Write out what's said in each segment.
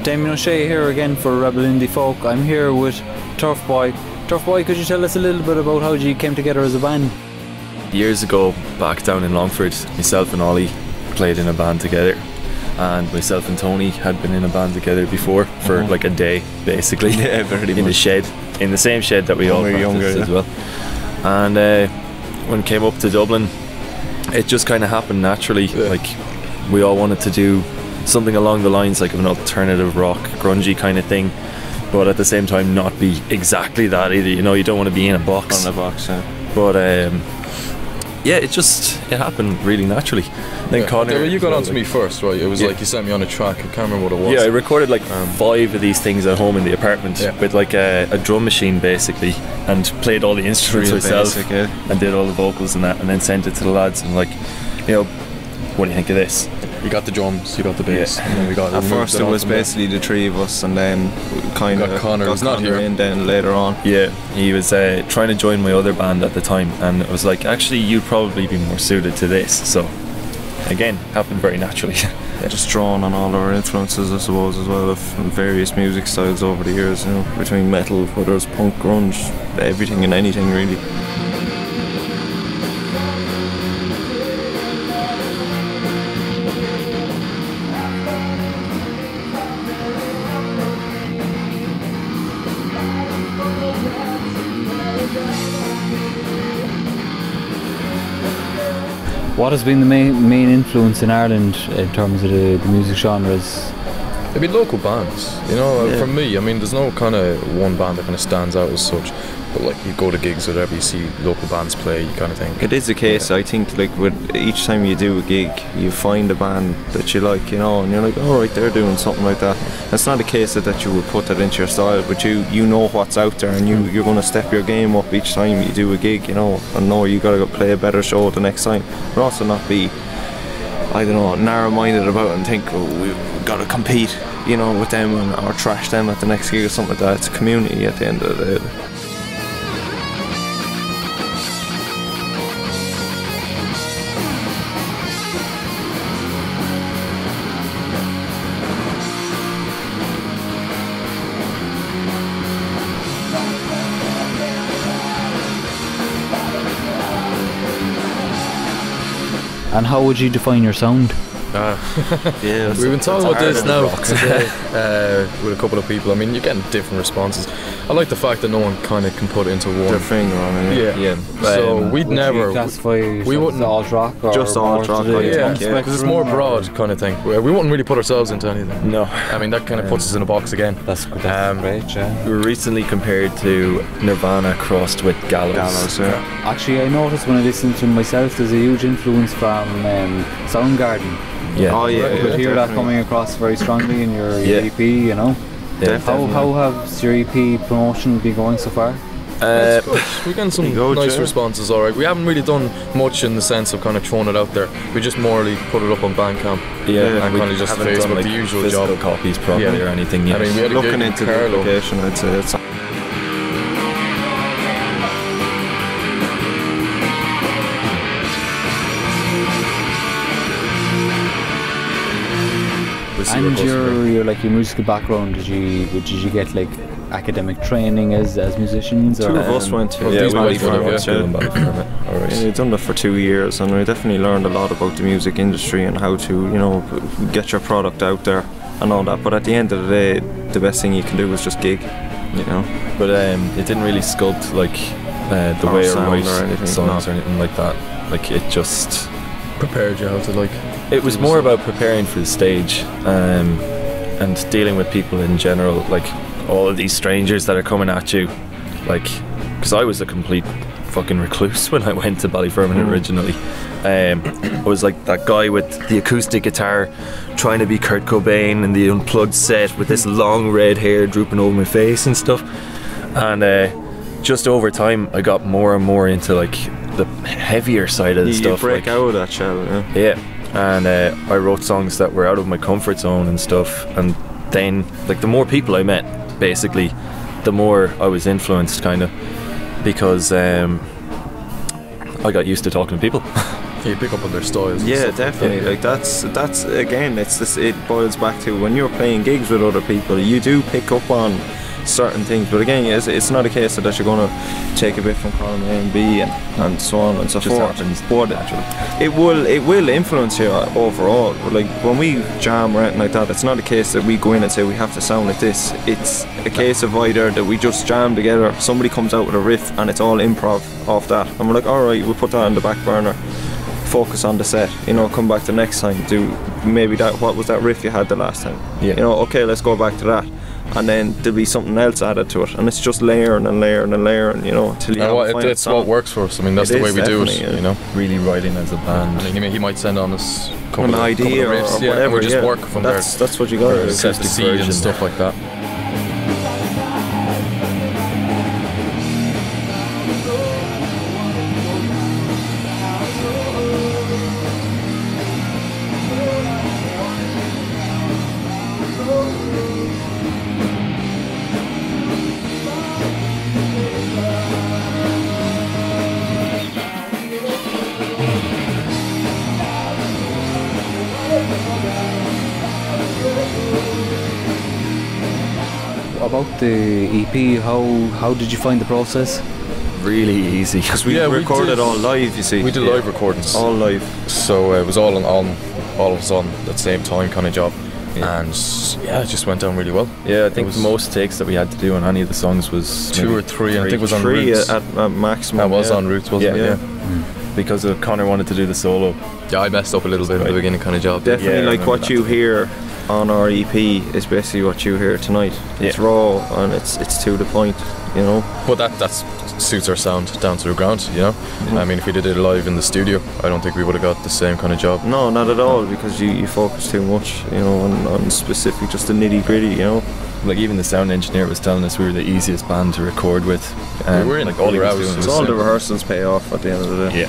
Damien O'Shea here again for Rebel Indie Folk. I'm here with TURFBOY. TURFBOY, could you tell us a little bit about how you came together as a band? Years ago, back down in Longford, myself and Ollie played in a band together, and myself and Tony had been in a band together before for like a day, basically. Yeah, very in much. The shed, in the same shed that we all practiced as well. And when it came up to Dublin, it just kind of happened naturally. Like, we all wanted to do something along the lines like of an alternative rock, grungy kind of thing, but at the same time not be exactly that either. You know, you don't want to be in a box. On a box, yeah. But yeah, it happened really naturally. Then Connor, you got onto me first, right? It was like you sent me on a track. I can't remember what it was. Yeah, I recorded like 5 of these things at home in the apartment with like a drum machine basically, and played all the instruments myself, and did all the vocals and that, and then sent it to the lads and like, you know, what do you think of this? You got the drums, you got the bass, and then we got. At first, it was basically the 3 of us, and then kind of got Connor in then later on. Yeah, he was trying to join my other band at the time, and it was like, actually, you'd probably be more suited to this. So, again, happened very naturally. Just drawing on all our influences, I suppose, as well, of various music styles over the years. You know, between metal, whether it's punk, grunge, everything and anything, really. What has been the main influence in Ireland in terms of the music genres? It'd be local bands, you know. For me, I mean, there's no kind of one band that kind of stands out as such. But like, you go to gigs or whatever, you see local bands play, you kind of think. It is the case, I think, like with each time you do a gig, you find a band that you like, you know, and you're like, oh right, they're doing something like that. It's not a case that you would put that into your style, but you know what's out there, and you're going to step your game up each time you do a gig, you know, and know you got to go play a better show the next time. But also not be, I don't know, narrow-minded about it and think, oh, we've got to compete, you know, with them or trash them at the next gig or something like that. It's a community at the end of the day. And how would you define your sound? Yeah, we've been talking about this now today with a couple of people. I mean, you're getting different responses. I like the fact that no one kind of can put it into one. Their finger on it. Yeah. So we'd never. We wouldn't alt rock or just alt rock. Yeah, because it's more broad kind of thing. We wouldn't really put ourselves into anything. No. I mean, that kind of puts us in a box again. That's great. Yeah. We were recently compared to Nirvana crossed with Gallows. Actually, I noticed when I listened to myself, there's a huge influence from Soundgarden. Yeah. Oh yeah. You could hear that coming across very strongly in your EP, you know. Yeah. How has your EP promotion been going so far? It's good. We're getting some nice responses, alright. We haven't really done much in the sense of kind of throwing it out there. We just morally put it up on Bandcamp. Yeah, and kind of just Facebook, like the usual physical job. copies probably or anything. Yeah. I mean, we had looking into the location, I'd say it's. And your musical background, did you get like academic training as musicians? Two of us went to. Yeah, we went We've done that for 2 years, and we definitely learned a lot about the music industry and how to, you know, get your product out there and all that. But at the end of the day, the best thing you can do is just gig, you know. But it didn't really sculpt like the way I write songs or anything like that. Like, it just prepared you how to like. It was more about preparing for the stage and dealing with people in general, like all of these strangers that are coming at you, like, because I was a complete fucking recluse when I went to Ballyfermot originally. I was like that guy with the acoustic guitar trying to be Kurt Cobain in the Unplugged set with this long red hair drooping over my face and stuff. And just over time I got more and more into like the heavier side of the stuff. You break like, out of that shell, yeah. And I wrote songs that were out of my comfort zone and stuff. And then like the more people I met, basically, the more I was influenced, kind of, because I got used to talking to people. You pick up on their styles. Yeah, definitely. Yeah. Like that's again, it's this. It boils back to when you're playing gigs with other people, you do pick up on certain things. But again, it's not a case that you're going to take a bit from column A and B and so on and so forth. But it will influence you overall. But like when we jam or anything like that, it's not a case that we go in and say we have to sound like this. It's a case of either that we just jam together, somebody comes out with a riff and it's all improv off that, and we're like, alright, we'll put that on the back burner, focus on the set, you know, come back the next time, do maybe that, what was that riff you had the last time, Yeah. you know, okay, let's go back to that, and then there'll be something else added to it, and it's just layering and layering and layering, you know, until you have a final It's song. what works for us. I mean, that's It the way is, we do it, definitely, yeah. you know. Really writing as a band. I mean, he might send on us An idea or riffs, whatever, and we just yeah. work from That's what you got to there, do. set the acoustic seed version. and stuff like that. About the EP, how did you find the process? Really easy. Because we Yeah, we recorded did. all live, you see. We did live recordings, all live. so it was all of us on at the same time kind of job, and yeah, it just went down really well. Yeah, I think was- the most takes that we had to do on any of the songs was 2 or 3, and I think it was on Three Roots. at maximum. That was yeah. on Roots, wasn't Yeah. it? Yeah. because Connor wanted to do the solo. Yeah, I messed up a little bit at the beginning kind of job. Definitely, Yeah, I like remember what that. you hear on our EP is basically what you hear tonight. It's Yeah. raw and it's to the point, you know. But that suits our sound down to the ground, you know. I mean, if we did it live in the studio, I don't think we would have got the same kind of job. No, not at all, because you focus too much, you know, on specific, just the nitty gritty, you know. Like even the sound engineer was telling us we were the easiest band to record with. We were in like all he was hours. doing It's was all the rehearsals pay off at the end of the day. yeah.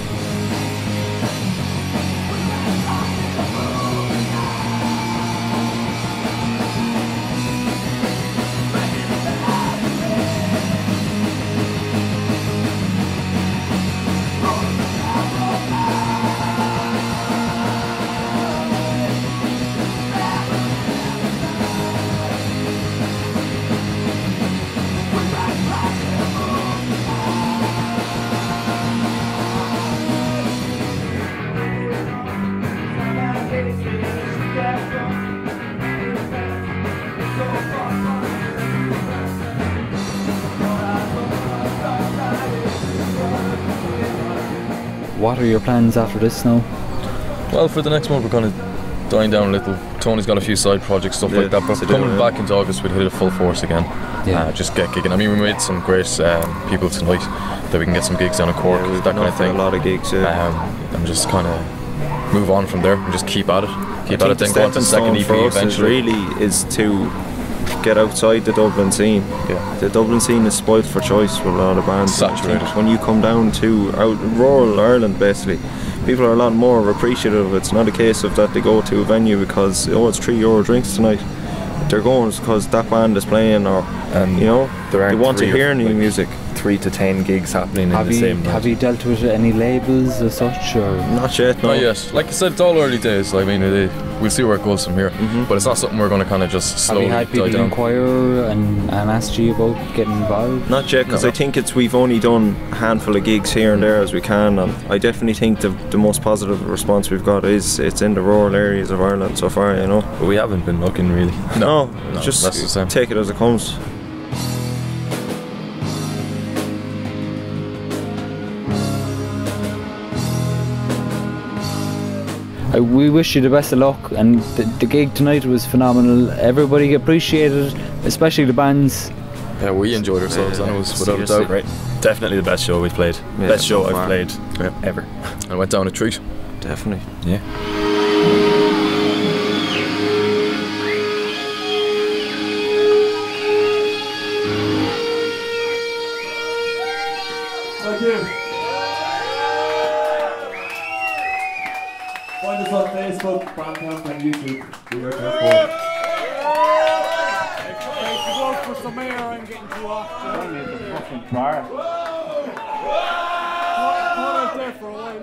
What are your plans after this now? Well, for the next month, we're kind of dying down a little. Tony's got a few side projects, stuff Yeah, like that. But to do, coming yeah. back into August, we'd hit it full force again. Yeah. Just get gigging. I mean, we made some great people tonight that we can get some gigs down in Cork, We've that been kind off of for thing. a lot of gigs, yeah. And just kind of move on from there and just keep at it. Keep at it, the then go on to stepping the second stone EP for us eventually. is to get outside the Dublin scene. Yeah. The Dublin scene is spoilt for choice with a lot of bands. And I think Saturated. when you come down to rural Ireland, basically, people are a lot more appreciative. It's not a case of that they go to a venue because it's €3 drinks tonight. They're going because that band is playing, or And you know, there they aren't want to 3 or, hear new like, music. 3 to 10 gigs happening Have in the you same night. have you dealt with any labels as such, or Not yet, no. Not yet. Like I said, it's all early days. I mean, we'll see where it goes from here. But it's not something we're going to kind of just have slowly you had people die down. inquire and ask you about getting involved? Not yet, because No. I think we've only done a handful of gigs here and there as we can, and I definitely think the most positive response we've got is it's in the rural areas of Ireland so far, you know. But we haven't been looking really. No, No, just that's the same. take it as it comes. We wish you the best of luck, and the gig tonight was phenomenal. Everybody appreciated it, especially the bands. Yeah, we enjoyed ourselves, and it was without a doubt. Great. Definitely the best show we've played. Yeah, Best show so I've far. played ever. And went down a treat. Definitely. Yeah. Thank you. Find us on Facebook, Bandcamp and YouTube. We are TURFBOY. For some air, I'm getting too hot. I need the fucking bar. Hold out there for a while.